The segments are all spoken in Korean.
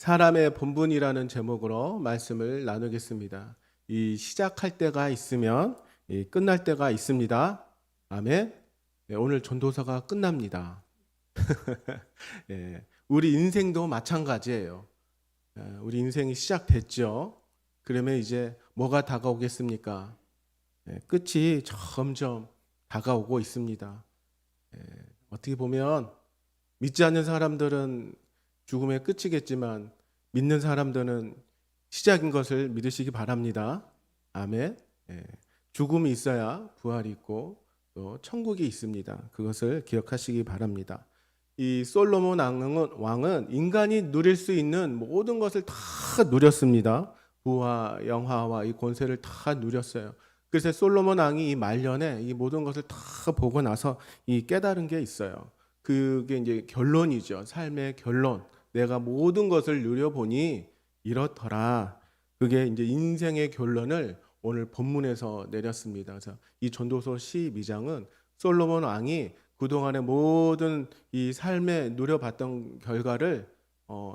사람의 본분이라는 제목으로 말씀을 나누겠습니다. 이 시작할 때가 있으면 이 끝날 때가 있습니다. 아멘. 네, 오늘 전도서가 끝납니다. 예, 우리 인생도 마찬가지예요. 우리 인생이 시작됐죠. 그러면 이제 뭐가 다가오겠습니까? 끝이 점점 다가오고 있습니다. 어떻게 보면 믿지 않는 사람들은 죽음의 끝이겠지만 믿는 사람들은 시작인 것을 믿으시기 바랍니다. 아멘. 죽음이 있어야 부활이 있고 또 천국이 있습니다. 그것을 기억하시기 바랍니다. 이 솔로몬 왕은 인간이 누릴 수 있는 모든 것을 다 누렸습니다. 부와 영화와 이 권세를 다 누렸어요. 그래서 솔로몬 왕이 이 말년에 이 모든 것을 다 보고 나서 이 깨달은 게 있어요. 그게 이제 결론이죠. 삶의 결론. 내가 모든 것을 누려보니 이렇더라. 그게 이제 인생의 결론을 오늘 본문에서 내렸습니다. 그래서 이 전도서 12장은 솔로몬 왕이 그동안의 모든 이 삶에 누려봤던 결과를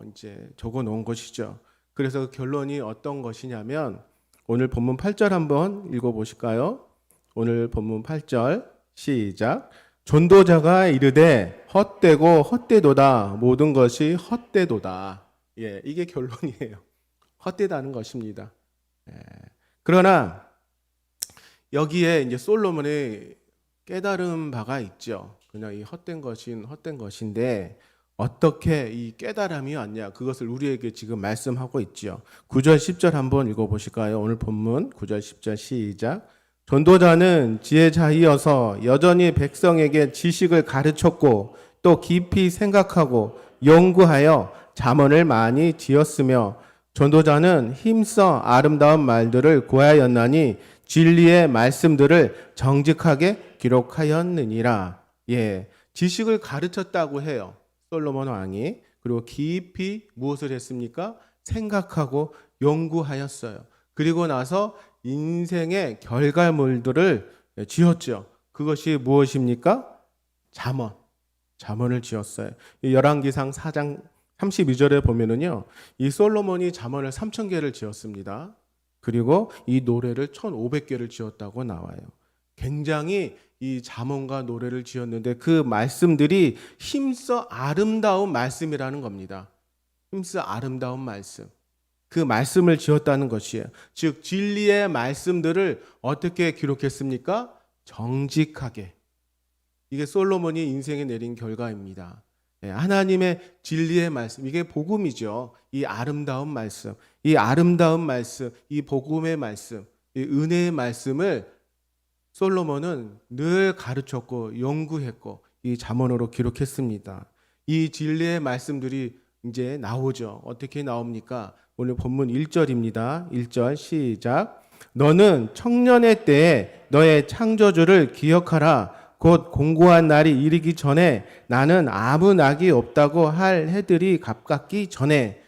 이제 적어 놓은 것이죠. 그래서 결론이 어떤 것이냐면 오늘 본문 8절 한번 읽어 보실까요? 오늘 본문 8절 시작. 전도자가 이르되 헛되고 헛되도다. 모든 것이 헛되도다. 예, 이게 결론이에요. 헛되다는 것입니다. 그러나 여기에 이제 솔로몬이 깨달은 바가 있죠. 그냥 이 헛된 것인 헛된 것인데 어떻게 이 깨달음이 왔냐? 그것을 우리에게 지금 말씀하고 있죠. 9절 10절 한번 읽어 보실까요? 오늘 본문 9절 10절 시작. 전도자는 지혜자이어서 여전히 백성에게 지식을 가르쳤고 또 깊이 생각하고 연구하여 잠언을 많이 지었으며 전도자는 힘써 아름다운 말들을 고하였나니 진리의 말씀들을 정직하게 기록하였느니라. 예, 지식을 가르쳤다고 해요. 솔로몬 왕이. 그리고 깊이 무엇을 했습니까? 생각하고 연구하였어요. 그리고 나서 인생의 결과물들을 지었죠. 그것이 무엇입니까? 잠언을 지었어요. 열왕기상 4장 32절에 보면은요, 이 솔로몬이 잠언을 3,000개를 지었습니다. 그리고 이 노래를 1,500개를 지었다고 나와요. 굉장히 이 잠언과 노래를 지었는데 그 말씀들이 힘써 아름다운 말씀이라는 겁니다. 힘써 아름다운 말씀. 그 말씀을 지었다는 것이에요. 즉 진리의 말씀들을 어떻게 기록했습니까? 정직하게. 이게 솔로몬이 인생에 내린 결과입니다. 하나님의 진리의 말씀, 이게 복음이죠. 이 아름다운 말씀, 이 아름다운 말씀, 이 복음의 말씀, 이 은혜의 말씀을 솔로몬은 늘 가르쳤고 연구했고 이 잠언으로 기록했습니다. 이 진리의 말씀들이 이제 나오죠. 어떻게 나옵니까? 오늘 본문 1절입니다. 1절 시작. 너는 청년의 때에 너의 창조주를 기억하라. 곧 공고한 날이 이르기 전에 나는 아무 낙이 없다고 할 해들이 가깝기 전에.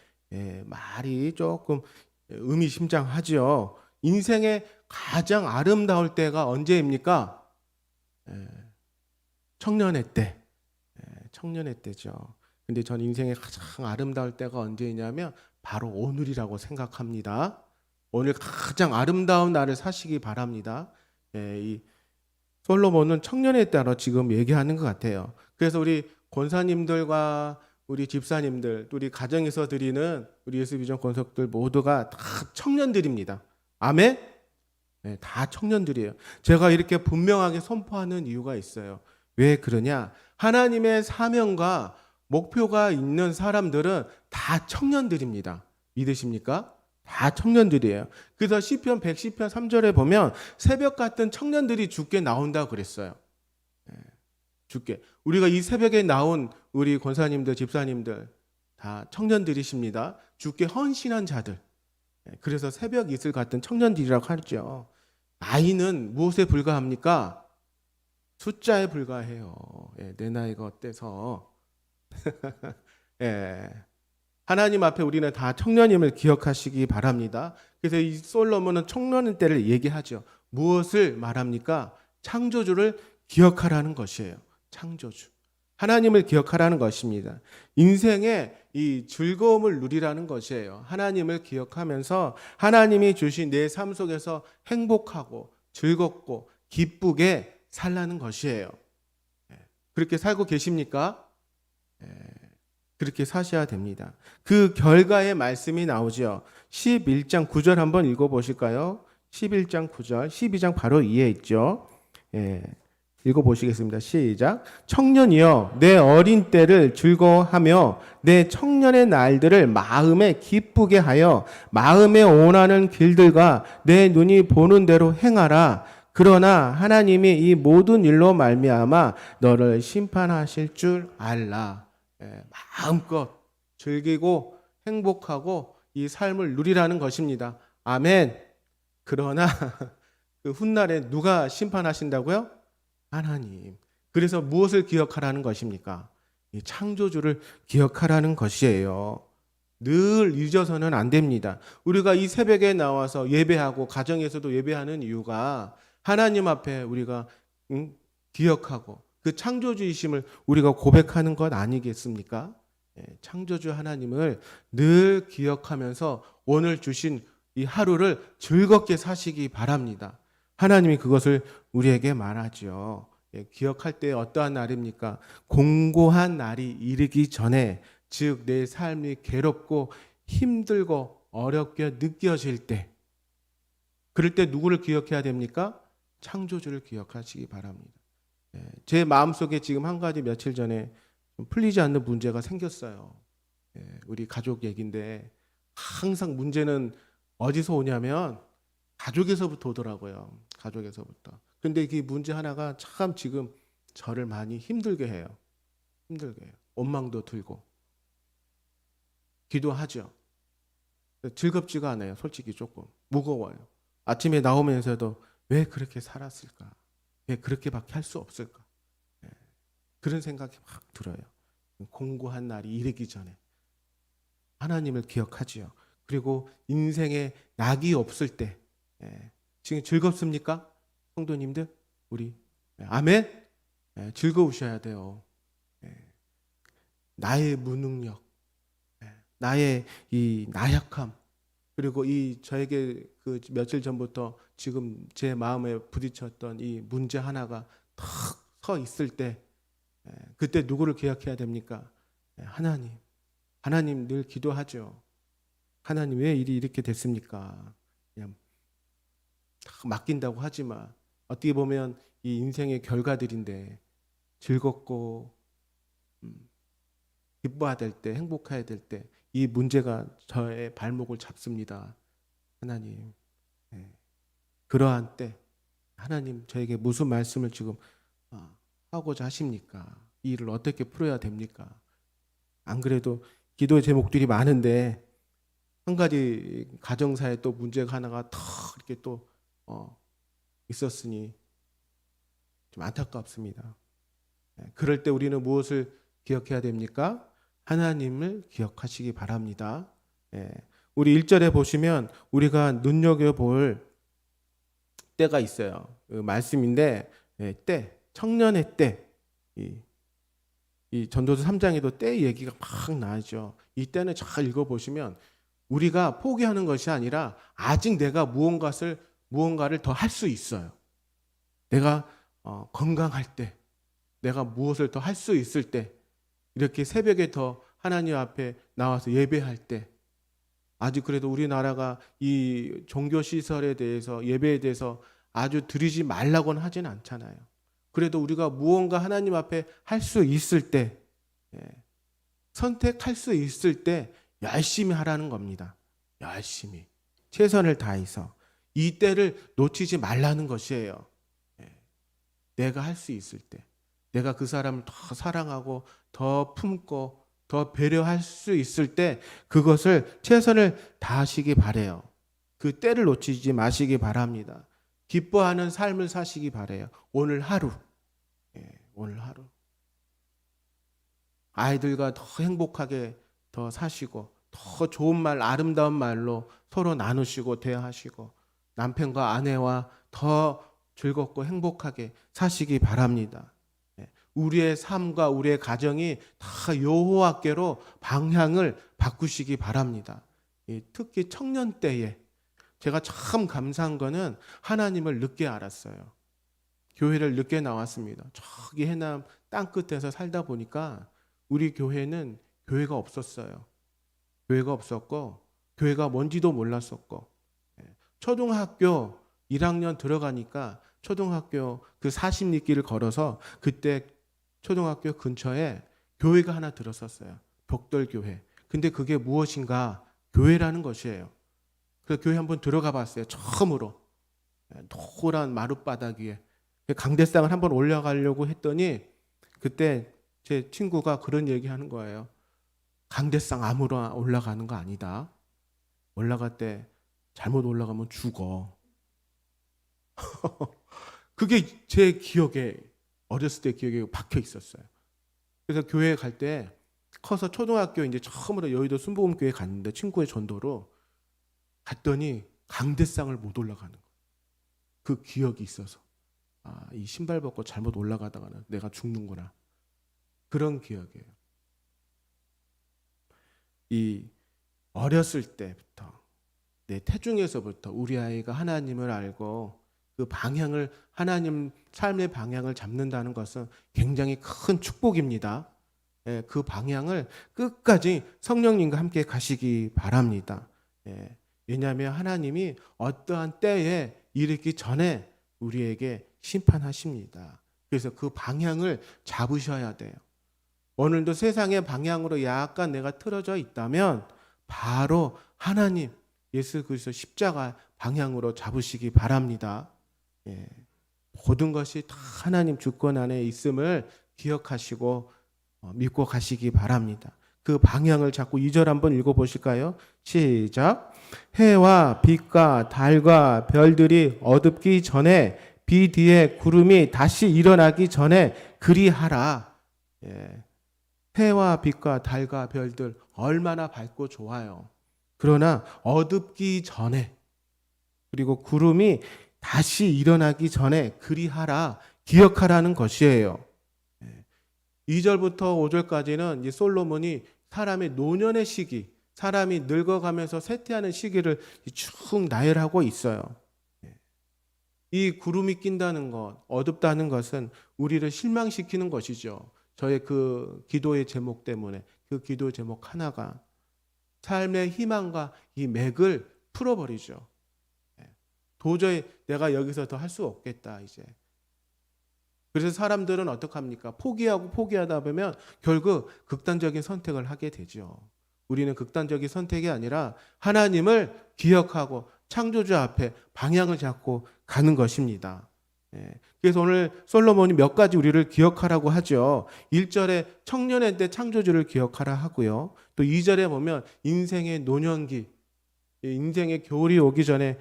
말이 조금 의미심장하죠. 인생의 가장 아름다울 때가 언제입니까? 청년의 때. 청년의 때죠. 근데 전 인생의 가장 아름다울 때가 언제냐면 바로 오늘이라고 생각합니다. 오늘 가장 아름다운 날을 사시기 바랍니다. 이 솔로몬은 청년의 때로 지금 얘기하는 것 같아요. 그래서 우리 권사님들과 우리 집사님들, 우리 가정에서 드리는 우리 예수비전 권속들 모두가 다 청년들입니다. 아멘? 다 청년들이에요. 제가 이렇게 분명하게 선포하는 이유가 있어요. 왜 그러냐? 하나님의 사명과 목표가 있는 사람들은 다 청년들입니다. 믿으십니까? 다 청년들이에요. 그래서 시편 110편 3절에 보면 새벽 같은 청년들이 주께 나온다 그랬어요. 주께. 우리가 이 새벽에 나온 우리 권사님들, 집사님들 다 청년들이십니다. 주께 헌신한 자들. 그래서 새벽 이슬 같은 청년들이라고 하죠. 나이는 무엇에 불과합니까? 숫자에 불과해요. 내 나이가 어때서. 하나님 앞에 우리는 다 청년임을 기억하시기 바랍니다. 그래서 이 솔로몬은 청년의 때를 얘기하죠. 무엇을 말합니까? 창조주를 기억하라는 것이에요. 창조주. 하나님을 기억하라는 것입니다. 인생의 이 즐거움을 누리라는 것이에요. 하나님을 기억하면서 하나님이 주신 내 삶 속에서 행복하고 즐겁고 기쁘게 살라는 것이에요. 그렇게 살고 계십니까? 그렇게 사셔야 됩니다. 그 결과의 말씀이 나오죠. 11장 9절 한번 읽어보실까요? 11장 9절, 12장 바로 이에 있죠. 읽어보시겠습니다. 시작. 청년이여 내 어린 때를 즐거워하며 내 청년의 날들을 마음에 기쁘게 하여 마음에 원하는 길들과 내 눈이 보는 대로 행하라. 그러나 하나님이 이 모든 일로 말미암아 너를 심판하실 줄 알라. 마음껏 즐기고 행복하고 이 삶을 누리라는 것입니다. 아멘. 그러나 그 훗날에 누가 심판하신다고요? 하나님. 그래서 무엇을 기억하라는 것입니까? 이 창조주를 기억하라는 것이에요. 늘 잊어서는 안 됩니다. 우리가 이 새벽에 나와서 예배하고 가정에서도 예배하는 이유가 하나님 앞에 우리가 기억하고 그 창조주이심을 우리가 고백하는 것 아니겠습니까? 창조주 하나님을 늘 기억하면서 오늘 주신 이 하루를 즐겁게 사시기 바랍니다. 하나님이 그것을 우리에게 말하죠. 기억할 때 어떠한 날입니까? 공고한 날이 이르기 전에, 즉 내 삶이 괴롭고 힘들고 어렵게 느껴질 때, 그럴 때 누구를 기억해야 됩니까? 창조주를 기억하시기 바랍니다. 제 마음속에 지금 한 가지 며칠 전에 좀 풀리지 않는 문제가 생겼어요. 우리 가족 얘기인데 항상 문제는 어디서 오냐면 가족에서부터 오더라고요. 가족에서부터. 근데 이 문제 하나가 참 지금 저를 많이 힘들게 해요. 힘들게 해요. 원망도 들고. 기도하죠. 즐겁지가 않아요. 솔직히 조금. 무거워요. 아침에 나오면서도 왜 그렇게 살았을까? 왜 그렇게밖에 할 수 없을까? 그런 생각이 막 들어요. 공고한 날이 이르기 전에 하나님을 기억하지요. 그리고 인생에 낙이 없을 때 지금 즐겁습니까? 성도님들 우리 아멘. 즐거우셔야 돼요. 나의 무능력, 나의 이 나약함, 그리고 이 저에게 그 며칠 전부터 지금 제 마음에 부딪혔던 이 문제 하나가 탁 서 있을 때 그때 누구를 기억해야 됩니까? 하나님 늘 기도하죠. 하나님 왜 일이 이렇게 됐습니까? 그냥 맡긴다고 하지만 어떻게 보면 이 인생의 결과들인데 즐겁고 기뻐해야 될 때, 행복해야 될 때 이 문제가 저의 발목을 잡습니다. 하나님, 그러한 때 하나님 저에게 무슨 말씀을 지금 하고자 하십니까? 이 일을 어떻게 풀어야 됩니까? 안 그래도 기도 제목들이 많은데 한 가지 가정사에 또 문제가 하나가 더 이렇게 또 있었으니 좀 안타깝습니다. 그럴 때 우리는 무엇을 기억해야 됩니까? 하나님을 기억하시기 바랍니다. 우리 1절에 보시면 우리가 눈여겨볼 때가 있어요. 그 말씀인데 때, 청년의 때. 이 전도서 3장에도 때 얘기가 막 나오죠. 이 때는 잘 읽어보시면 우리가 포기하는 것이 아니라 아직 내가 무언가를 더 할 수 있어요. 내가 건강할 때, 내가 무엇을 더 할 수 있을 때, 이렇게 새벽에 더 하나님 앞에 나와서 예배할 때, 아직 그래도 우리나라가 이 종교시설에 대해서 예배에 대해서 아주 드리지 말라고는 하진 않잖아요. 그래도 우리가 무언가 하나님 앞에 할 수 있을 때, 선택할 수 있을 때 열심히 하라는 겁니다. 열심히 최선을 다해서 이 때를 놓치지 말라는 것이에요. 내가 할 수 있을 때, 내가 그 사람을 더 사랑하고 더 품고 더 배려할 수 있을 때 그것을 최선을 다하시기 바래요. 그 때를 놓치지 마시기 바랍니다. 기뻐하는 삶을 사시기 바래요. 오늘 하루, 오늘 하루 아이들과 더 행복하게 더 사시고 더 좋은 말, 아름다운 말로 서로 나누시고 대화하시고 남편과 아내와 더 즐겁고 행복하게 사시기 바랍니다. 우리의 삶과 우리의 가정이 다 여호와께로 방향을 바꾸시기 바랍니다. 특히 청년 때에 제가 참 감사한 거는 하나님을 늦게 알았어요. 교회를 늦게 나왔습니다. 저기 해남 땅끝에서 살다 보니까 우리 교회는 교회가 없었어요. 교회가 없었고 교회가 뭔지도 몰랐었고, 초등학교 1학년 들어가니까 초등학교 그 40리길을 걸어서 그때 초등학교 근처에 교회가 하나 들었었어요. 벽돌교회. 근데 그게 무엇인가? 교회라는 것이에요. 그래서 교회 한번 들어가 봤어요. 처음으로. 노란 마룻바닥 위에. 강대상을 한번 올라가려고 했더니 그때 제 친구가 그런 얘기하는 거예요. 강대상 아무나 올라가는 거 아니다. 올라갈 때 잘못 올라가면 죽어. 그게 제 기억에, 어렸을 때 기억에 박혀 있었어요. 그래서 교회에 갈 때 커서 초등학교 이제 처음으로 여의도 순복음교회 갔는데 친구의 전도로 갔더니 강대상을 못 올라가는 거예요. 그 기억이 있어서 이 신발 벗고 잘못 올라가다가는 내가 죽는구나. 그런 기억이에요. 이 어렸을 때부터 내 태중에서부터 우리 아이가 하나님을 알고 그 방향을, 하나님 삶의 방향을 잡는다는 것은 굉장히 큰 축복입니다. 그 방향을 끝까지 성령님과 함께 가시기 바랍니다. 왜냐하면 하나님이 어떠한 때에 이르기 전에 우리에게 심판하십니다. 그래서 그 방향을 잡으셔야 돼요. 오늘도 세상의 방향으로 약간 내가 틀어져 있다면 바로 하나님 예수 그리스도 십자가 방향으로 잡으시기 바랍니다. 모든 것이 다 하나님 주권 안에 있음을 기억하시고 믿고 가시기 바랍니다. 그 방향을 잡고 2절 한번 읽어보실까요? 시작. 해와 빛과 달과 별들이 어둡기 전에 비 뒤에 구름이 다시 일어나기 전에 그리하라. 해와 빛과 달과 별들 얼마나 밝고 좋아요. 그러나 어둡기 전에, 그리고 구름이 다시 일어나기 전에 그리하라, 기억하라는 것이에요. 2절부터 5절까지는 이 솔로몬이 사람의 노년의 시기, 사람이 늙어가면서 쇠퇴하는 시기를 쭉 나열하고 있어요. 이 구름이 낀다는 것, 어둡다는 것은 우리를 실망시키는 것이죠. 저의 그 기도의 제목 때문에, 그 기도 제목 하나가 삶의 희망과 이 맥을 풀어버리죠. 도저히 내가 여기서 더 할 수 없겠다 이제. 그래서 사람들은 어떡합니까? 포기하다 보면 결국 극단적인 선택을 하게 되죠. 우리는 극단적인 선택이 아니라 하나님을 기억하고 창조주 앞에 방향을 잡고 가는 것입니다. 그래서 오늘 솔로몬이 몇 가지 우리를 기억하라고 하죠. 1절에 청년의 때 창조주를 기억하라 하고요. 또 2절에 보면 인생의 노년기, 인생의 겨울이 오기 전에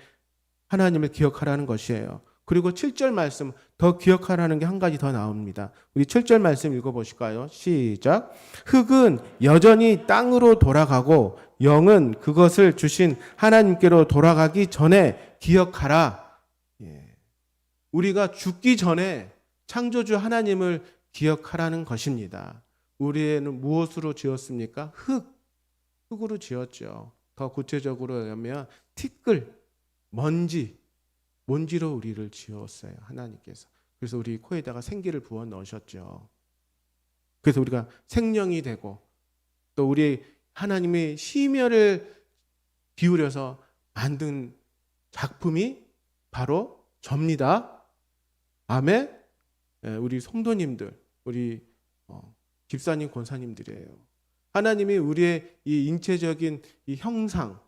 하나님을 기억하라는 것이에요. 그리고 7절 말씀 더 기억하라는 게 한 가지 더 나옵니다. 우리 7절 말씀 읽어보실까요? 시작. 흙은 여전히 땅으로 돌아가고 영은 그것을 주신 하나님께로 돌아가기 전에 기억하라. 우리가 죽기 전에 창조주 하나님을 기억하라는 것입니다. 우리는 무엇으로 지었습니까? 흙으로 지었죠. 더 구체적으로 하면 티끌, 먼지로 우리를 지었어요. 하나님께서. 그래서 우리 코에다가 생기를 부어 넣으셨죠. 그래서 우리가 생명이 되고 또 우리 하나님의 심혈을 기울여서 만든 작품이 바로 접니다. 아멘. 우리 성도님들, 우리 집사님, 권사님들이에요. 하나님이 우리의 이 인체적인 이 형상,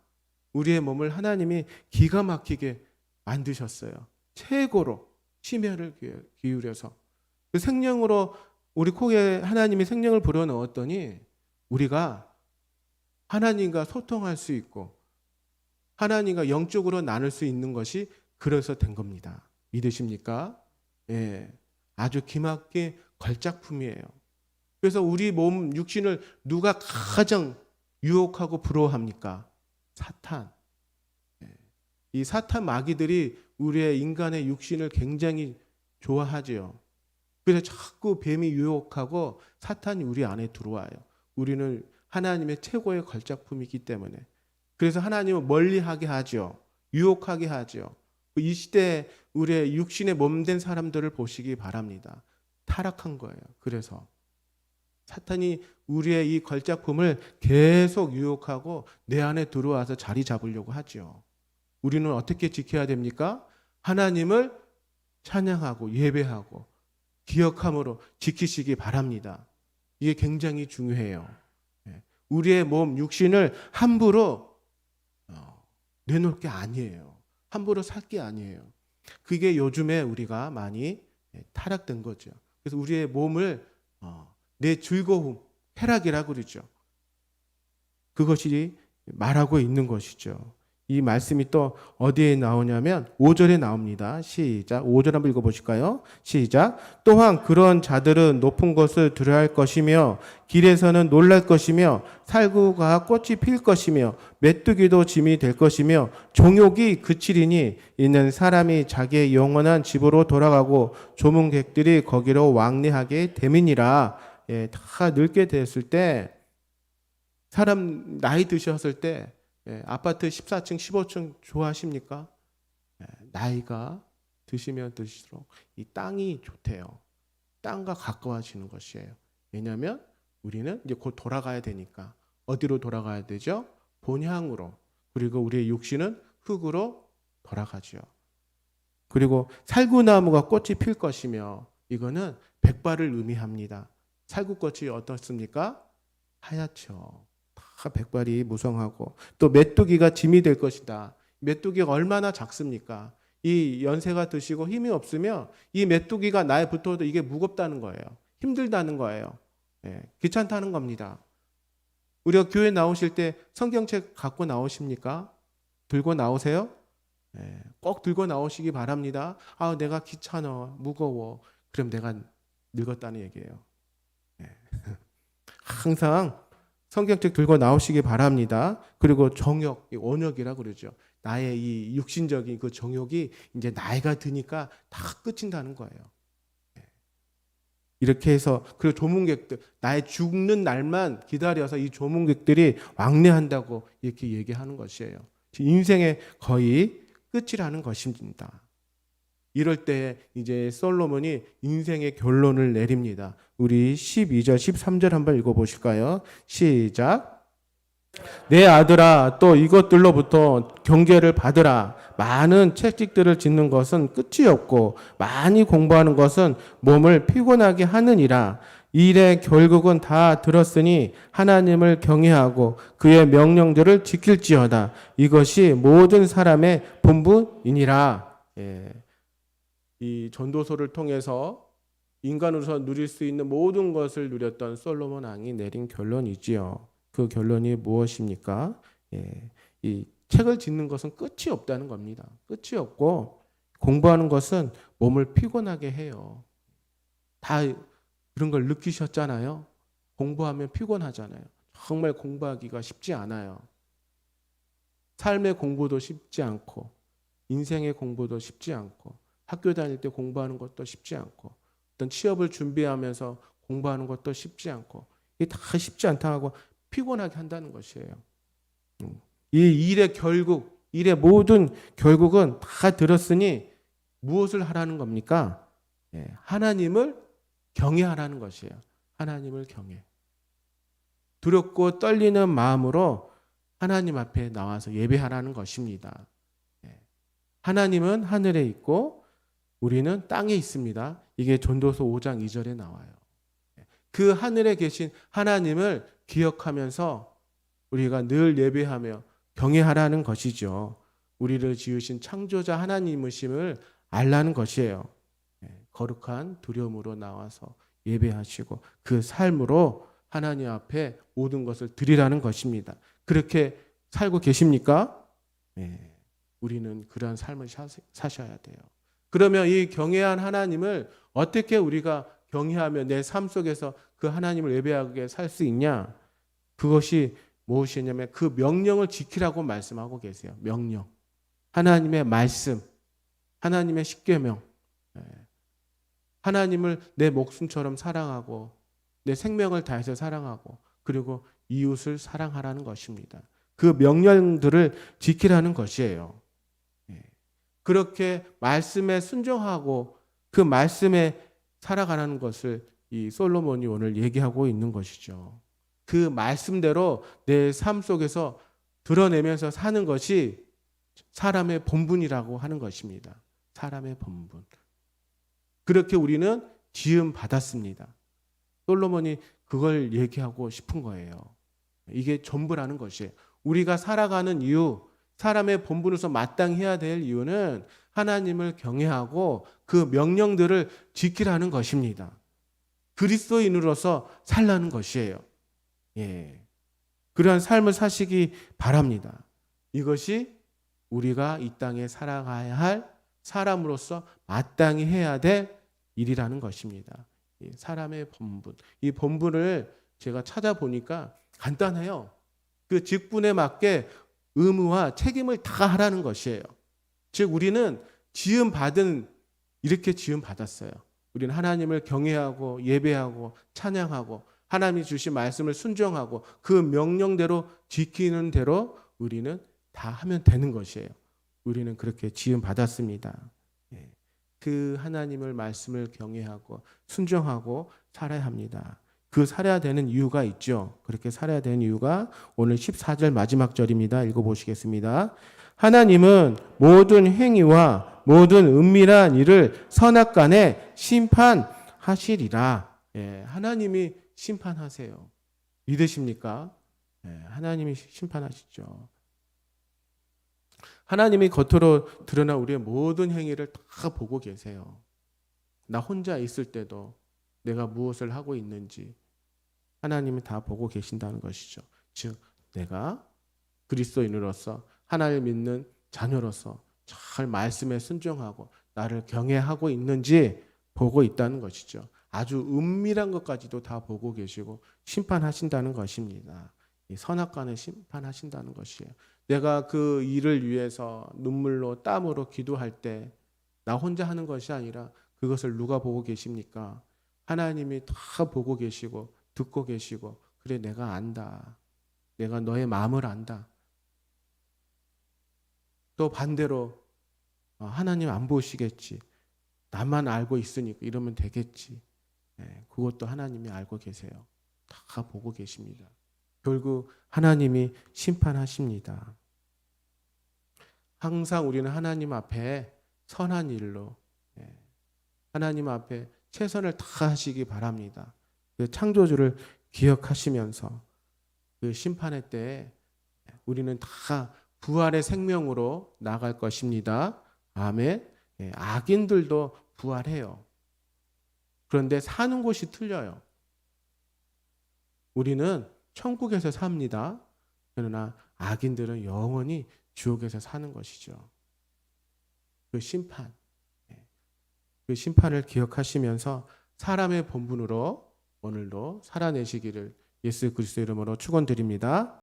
우리의 몸을 하나님이 기가 막히게 만드셨어요. 최고로 심혈을 기울여서 그 생명으로 우리 코에 하나님이 생명을 불어넣었더니 우리가 하나님과 소통할 수 있고 하나님과 영적으로 나눌 수 있는 것이 그래서 된 겁니다. 믿으십니까? 아주 기막힌 걸작품이에요. 그래서 우리 몸 육신을 누가 가장 유혹하고 부러워합니까? 사탄. 이 사탄 마귀들이 우리의 인간의 육신을 굉장히 좋아하지요. 그래서 자꾸 뱀이 유혹하고 사탄이 우리 안에 들어와요. 우리는 하나님의 최고의 걸작품이기 때문에. 그래서 하나님은 멀리하게 하죠. 유혹하게 하죠. 이 시대에 우리의 육신의 몸된 사람들을 보시기 바랍니다. 타락한 거예요. 그래서 사탄이 우리의 이 걸작품을 계속 유혹하고 내 안에 들어와서 자리 잡으려고 하죠. 우리는 어떻게 지켜야 됩니까? 하나님을 찬양하고 예배하고 기억함으로 지키시기 바랍니다. 이게 굉장히 중요해요. 우리의 몸, 육신을 함부로 내놓을 게 아니에요. 함부로 살 게 아니에요. 그게 요즘에 우리가 많이 타락된 거죠. 그래서 우리의 몸을 내 즐거움, 쾌락이라고 그러죠. 그것이 말하고 있는 것이죠. 이 말씀이 또 어디에 나오냐면 5절에 나옵니다. 시작. 5절 한번 읽어보실까요? 시작. 또한 그런 자들은 높은 것을 들어야 할 것이며 길에서는 놀랄 것이며 살구가 꽃이 필 것이며 메뚜기도 짐이 될 것이며 종욕이 그치리니 이는 사람이 자기의 영원한 집으로 돌아가고 조문객들이 거기로 왕래하게 됨이니라. 다 늙게 됐을 때 사람 나이 드셨을 때 아파트 14층, 15층 좋아하십니까? 나이가 드시면 드실수록 이 땅이 좋대요. 땅과 가까워지는 것이에요. 왜냐하면 우리는 이제 곧 돌아가야 되니까. 어디로 돌아가야 되죠? 본향으로. 그리고 우리의 육신은 흙으로 돌아가죠. 그리고 살구나무가 꽃이 필 것이며 이거는 백발을 의미합니다. 살구꽃이 어떻습니까? 하얗죠. 다 백발이 무성하고 또 메뚜기가 짐이 될 것이다. 메뚜기가 얼마나 작습니까? 이 연세가 드시고 힘이 없으면 이 메뚜기가 나에 붙어도 이게 무겁다는 거예요. 힘들다는 거예요. 귀찮다는 겁니다. 우리가 교회 나오실 때 성경책 갖고 나오십니까? 들고 나오세요? 꼭 들고 나오시기 바랍니다. 아, 내가 귀찮아, 무거워. 그럼 내가 늙었다는 얘기예요. 항상 성경책 들고 나오시기 바랍니다. 그리고 정욕, 원욕이라고 그러죠. 나의 이 육신적인 그 정욕이 이제 나이가 드니까 다 끝인다는 거예요. 이렇게 해서 그리고 조문객들, 나의 죽는 날만 기다려서 이 조문객들이 왕래한다고 이렇게 얘기하는 것이에요. 인생의 거의 끝이라는 것입니다. 이럴 때 이제 솔로몬이 인생의 결론을 내립니다. 우리 12절, 13절 한번 읽어보실까요? 시작. 내 아들아, 또 이것들로부터 경계를 받으라. 많은 채찍들을 짓는 것은 끝이 없고 많이 공부하는 것은 몸을 피곤하게 하느니라. 일의 결국은 다 들었으니 하나님을 경외하고 그의 명령들을 지킬지어다. 이것이 모든 사람의 본분이니라. 이 전도서를 통해서 인간으로서 누릴 수 있는 모든 것을 누렸던 솔로몬 왕이 내린 결론이지요. 그 결론이 무엇입니까? 이 책을 짓는 것은 끝이 없다는 겁니다. 끝이 없고 공부하는 것은 몸을 피곤하게 해요. 다 그런 걸 느끼셨잖아요. 공부하면 피곤하잖아요. 정말 공부하기가 쉽지 않아요. 삶의 공부도 쉽지 않고 인생의 공부도 쉽지 않고 학교 다닐 때 공부하는 것도 쉽지 않고 어떤 취업을 준비하면서 공부하는 것도 쉽지 않고 이게 다 쉽지 않다 하고 피곤하게 한다는 것이에요. 이 일의 결국, 일의 모든 결국은 다 들었으니 무엇을 하라는 겁니까? 하나님을 경외하라는 것이에요. 하나님을 경외. 두렵고 떨리는 마음으로 하나님 앞에 나와서 예배하라는 것입니다. 하나님은 하늘에 있고 우리는 땅에 있습니다. 이게 전도서 5장 2절에 나와요. 그 하늘에 계신 하나님을 기억하면서 우리가 늘 예배하며 경외하라는 것이죠. 우리를 지으신 창조자 하나님이심을 알라는 것이에요. 거룩한 두려움으로 나와서 예배하시고 그 삶으로 하나님 앞에 모든 것을 드리라는 것입니다. 그렇게 살고 계십니까? 우리는 그러한 삶을 사셔야 돼요. 그러면 이 경외한 하나님을 어떻게 우리가 경외하며 내 삶 속에서 그 하나님을 예배하게 살 수 있냐? 그것이 무엇이냐면 그 명령을 지키라고 말씀하고 계세요. 명령. 하나님의 말씀, 하나님의 십계명. 하나님을 내 목숨처럼 사랑하고 내 생명을 다해서 사랑하고 그리고 이웃을 사랑하라는 것입니다. 그 명령들을 지키라는 것이에요. 예. 그렇게 말씀에 순종하고 그 말씀에 살아가는 것을 이 솔로몬이 오늘 얘기하고 있는 것이죠. 그 말씀대로 내 삶 속에서 드러내면서 사는 것이 사람의 본분이라고 하는 것입니다. 사람의 본분. 그렇게 우리는 지음 받았습니다. 솔로몬이 그걸 얘기하고 싶은 거예요. 이게 전부라는 것이에요. 우리가 살아가는 이유, 사람의 본분으로서 마땅히 해야 될 이유는 하나님을 경외하고 그 명령들을 지키라는 것입니다. 그리스도인으로서 살라는 것이에요. 예. 그러한 삶을 사시기 바랍니다. 이것이 우리가 이 땅에 살아가야 할 사람으로서 마땅히 해야 될 일이라는 것입니다. 사람의 본분. 이 본분을 제가 찾아보니까 간단해요. 그 직분에 맞게 의무와 책임을 다 하라는 것이에요. 즉 우리는 이렇게 지음 받았어요. 우리는 하나님을 경외하고 예배하고 찬양하고 하나님이 주신 말씀을 순종하고 그 명령대로 지키는 대로 우리는 다 하면 되는 것이에요. 우리는 그렇게 지음 받았습니다. 그 하나님을 말씀을 경외하고 순종하고 살아야 합니다. 그 살아야 되는 이유가 있죠. 그렇게 살아야 되는 이유가 오늘 14절 마지막 절입니다. 읽어보시겠습니다. 하나님은 모든 행위와 모든 은밀한 일을 선악간에 심판하시리라. 하나님이 심판하세요. 믿으십니까? 하나님이 심판하시죠. 하나님이 겉으로 드러난 우리의 모든 행위를 다 보고 계세요. 나 혼자 있을 때도 내가 무엇을 하고 있는지 하나님이 다 보고 계신다는 것이죠. 즉 내가 그리스도인으로서 하나님을 믿는 자녀로서 잘 말씀에 순종하고 나를 경외하고 있는지 보고 있다는 것이죠. 아주 은밀한 것까지도 다 보고 계시고 심판하신다는 것입니다. 선악간에 심판하신다는 것이에요. 내가 그 일을 위해서 눈물로 땀으로 기도할 때 나 혼자 하는 것이 아니라 그것을 누가 보고 계십니까? 하나님이 다 보고 계시고 듣고 계시고 그래 내가 안다. 내가 너의 마음을 안다. 또 반대로 하나님 안 보시겠지. 나만 알고 있으니까 이러면 되겠지. 그것도 하나님이 알고 계세요. 다 보고 계십니다. 결국 하나님이 심판하십니다. 항상 우리는 하나님 앞에 선한 일로 하나님 앞에 최선을 다하시기 바랍니다. 그 창조주를 기억하시면서 그 심판의 때에 우리는 다 부활의 생명으로 나갈 것입니다. 아멘. 악인들도 부활해요. 그런데 사는 곳이 틀려요. 우리는 천국에서 삽니다. 그러나 악인들은 영원히 지옥에서 사는 것이죠. 그 심판을 기억하시면서 사람의 본분으로 오늘도 살아내시기를 예수 그리스도 이름으로 축원드립니다.